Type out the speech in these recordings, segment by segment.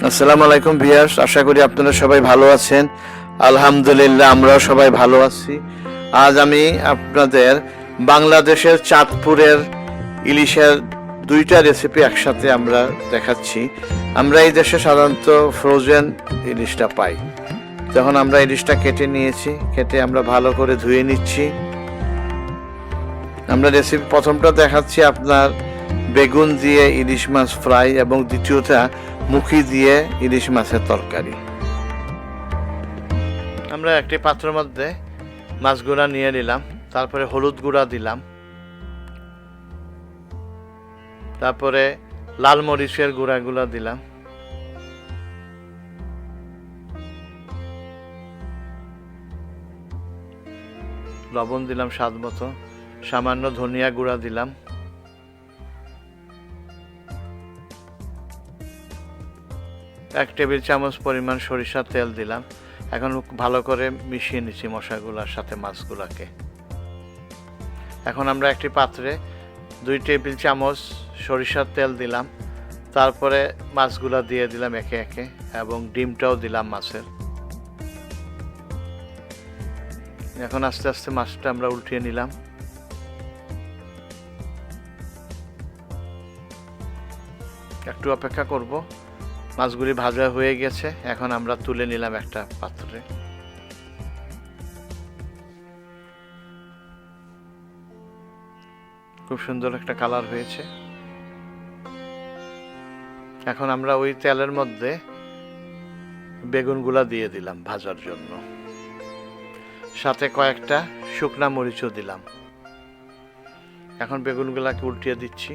আসসালামু আলাইকুম ভিউয়ার্স, আশা করি আপনারা সবাই ভালো আছেন। আলহামদুলিল্লাহ আমরাও সবাই ভালো আছি। আজ আমি আপনাদের বাংলাদেশের চাঁদপুরের ইলিশের দুইটা রেসিপি একসাথে আমরা দেখাচ্ছি। আমরা এই দেশে সাধারণত ফ্রোজেন ইলিশটা পাই। যখন আমরা ইলিশটা কেটে নিয়েছি, কেটে আমরা ভালো করে ধুয়ে নিচ্ছি। আমরা রেসিপি প্রথমটা দেখাচ্ছি আপনার বেগুন দিয়ে ইলিশ মাছ ফ্রাই, এবং দ্বিতীয়টা মুখি দিয়ে ইলিশ মাছের তরকারি। আমরা একটি পাত্রের মধ্যে মাছ গুঁড়া নিয়ে নিলাম, তারপরে হলুদ গুঁড়া দিলাম, তারপরে লাল মরিচের গুঁড়াগুলো দিলাম, লবণ দিলাম স্বাদ মতো, সামান্য ধনিয়া গুঁড়া দিলাম, এক টেবিল চামচ পরিমাণ সরিষার তেল দিলাম। এখন ভালো করে মিশিয়ে নিচ্ছি মশলাগুলোর সাথে মাছগুলোকে। এখন আমরা একটি পাত্রে 2 টেবিল চামচ সরিষার তেল দিলাম, তারপরে মাছগুলো দিয়ে দিলাম একে একে, এবং ডিমটাও দিলাম মাছের। এখন আস্তে আস্তে মাছটা আমরা উল্টিয়ে নিলাম। একটু অপেক্ষা করব। মাছগুলি ভাজা হয়ে গেছে, এখন আমরা তুলে নিলাম একটা পাত্রে। খুব সুন্দর একটা কালার হয়েছে। এখন আমরা ওই তেলের মধ্যে বেগুনগুলা দিয়ে দিলাম ভাজার জন্য, সাথে কয়েকটা শুকনা মরিচও দিলাম। এখন বেগুনগুলাকে উল্টিয়ে দিচ্ছি,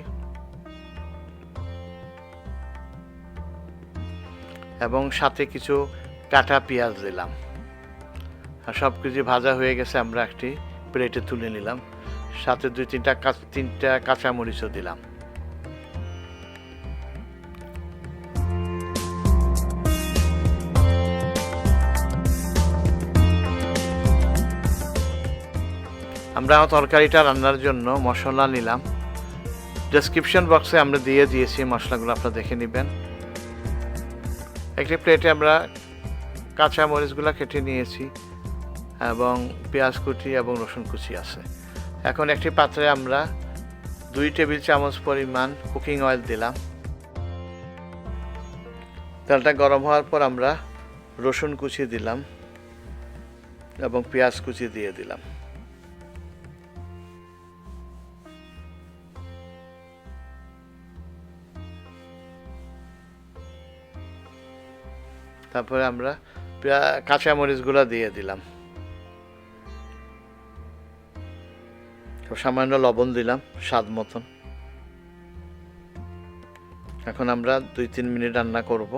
এবং সাথে কিছু কাটা পেঁয়াজ দিলাম। আর সব কিছু ভাজা হয়ে গেছে, আমরা একটি প্লেটে তুলে নিলাম। সাথে 2-3টা কাঁচামরিচও দিলাম। আমরা তরকারিটা রান্নার জন্য মশলা নিলাম। ডেসক্রিপশন বক্সে আমরা দিয়ে দিয়েছি মশলাগুলো, আপনারা দেখে নেবেন। একটি প্লেটে আমরা কাঁচা মরিচগুলো কেটে নিয়েছি, এবং পেঁয়াজ কুচি এবং রসুন কুচি আছে। এখন একটি পাত্রে আমরা 2 টেবিল চামচ পরিমাণ কুকিং অয়েল দিলাম। তেলটা গরম হওয়ার পর আমরা রসুন কুচি দিলাম এবং পেঁয়াজ কুচি দিয়ে দিলাম। তারপরে আমরা কাঁচামরিচগুলো দিয়ে দিলাম, সামান্য লবণ দিলাম স্বাদ মতন। এখন আমরা 2-3 মিনিট রান্না করব।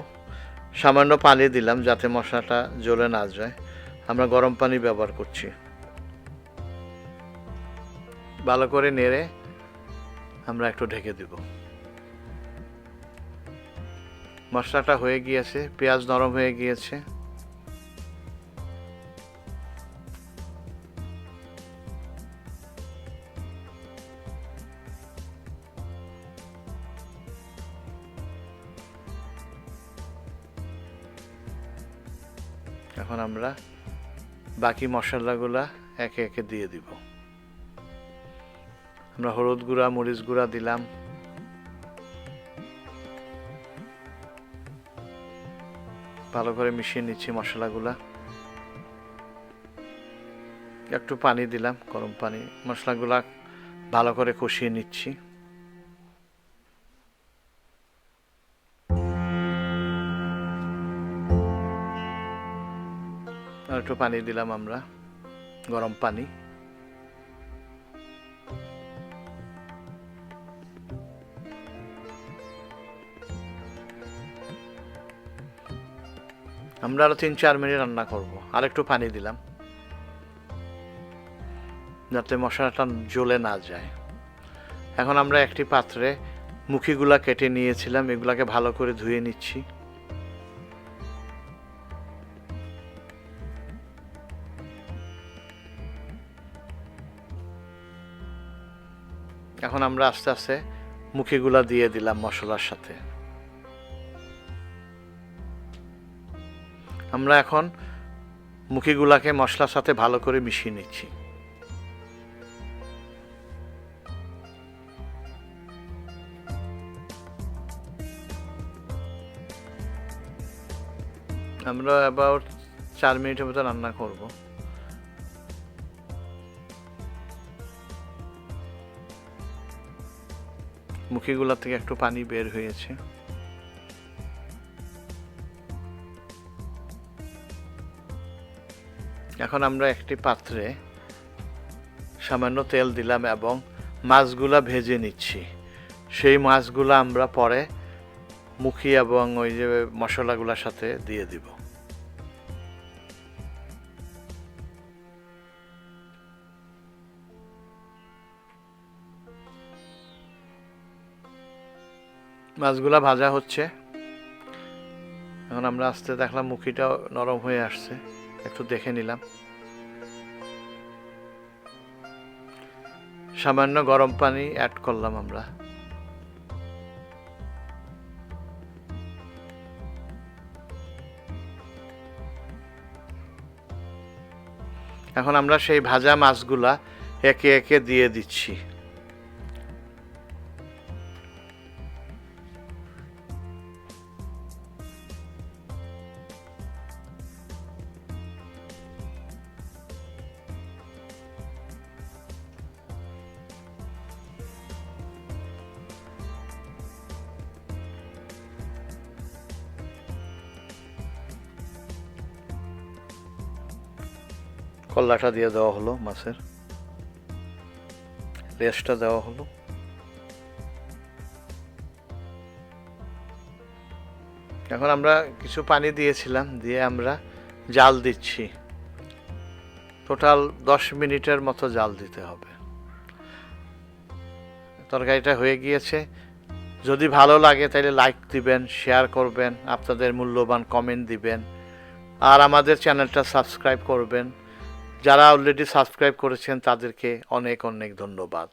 সামান্য পানি দিলাম যাতে মশলাটা জ্বলে না যায়। আমরা গরম পানি ব্যবহার করছি। ভালো করে নেড়ে আমরা একটু ঢেকে দেব। মশলাটা হয়ে গিয়েছে, পেঁয়াজ নরম হয়ে গিয়েছে। এখন আমরা বাকি মশলাগুলা একে একে দিয়ে দিব। আমরা হলুদ গুঁড়া, মরিচ গুঁড়া দিলাম, ভালো করে মিশিয়ে নিচ্ছি মশলাগুলা। একটু পানি দিলাম, গরম পানি। মশলাগুলা ভালো করে কষিয়ে নিচ্ছি। আর একটু পানি দিলাম আমরা, গরম পানি। আমরা আরো 3-4 মিনিট রান্না করব। আর একটু পানি দিলাম যাতে মশলাটা জ্বলে না যায়। এখন আমরা একটি পাত্রে মুখিগুলা কেটে নিয়েছিলাম, এগুলাকে ভালো করে ধুয়ে নিচ্ছি। এখন আমরা আস্তে আস্তে মুখিগুলা দিয়ে দিলাম মশলার সাথে। আমরা এখন মুখিগুলাকে মশলার সাথে ভালো করে মিশিয়ে নিচ্ছি। আমরা অ্যাবাউট 4 মিনিটের মতো রান্না করব। মুখিগুলা থেকে একটু পানি বের হয়েছে। এখন আমরা একটি পাত্রে সামান্য তেল দিলাম এবং মাছগুলা ভেজে নিচ্ছি। সেই মাছগুলা আমরা পরে মুখি এবং ওই যে মশলাগুলোর সাথে দিয়ে দিব। মাছগুলা ভাজা হচ্ছে। এখন আমরা আস্তে দেখলাম মুখিটাও নরম হয়ে আসছে, একটু দেখে নিলাম। সামান্য গরম পানি অ্যাড করলাম আমরা। এখন আমরা সেই ভাজা মাছগুলা একে একে দিয়ে দিচ্ছি। কল্লাটা দিয়ে দেওয়া হলো, মাছের লেজটা দেওয়া হলো। এখন আমরা কিছু পানি দিয়েছিলাম, দিয়ে আমরা জাল দিচ্ছি। টোটাল 10 মিনিটের মতো জাল দিতে হবে। তরকারিটা হয়ে গিয়েছে। যদি ভালো লাগে তাহলে লাইক দিবেন, শেয়ার করবেন, আপনাদের মূল্যবান কমেন্ট দিবেন, আর আমাদের চ্যানেলটা সাবস্ক্রাইব করবেন। যারা অলরেডি সাবস্ক্রাইব করেছেন তাদেরকে অনেক অনেক ধন্যবাদ।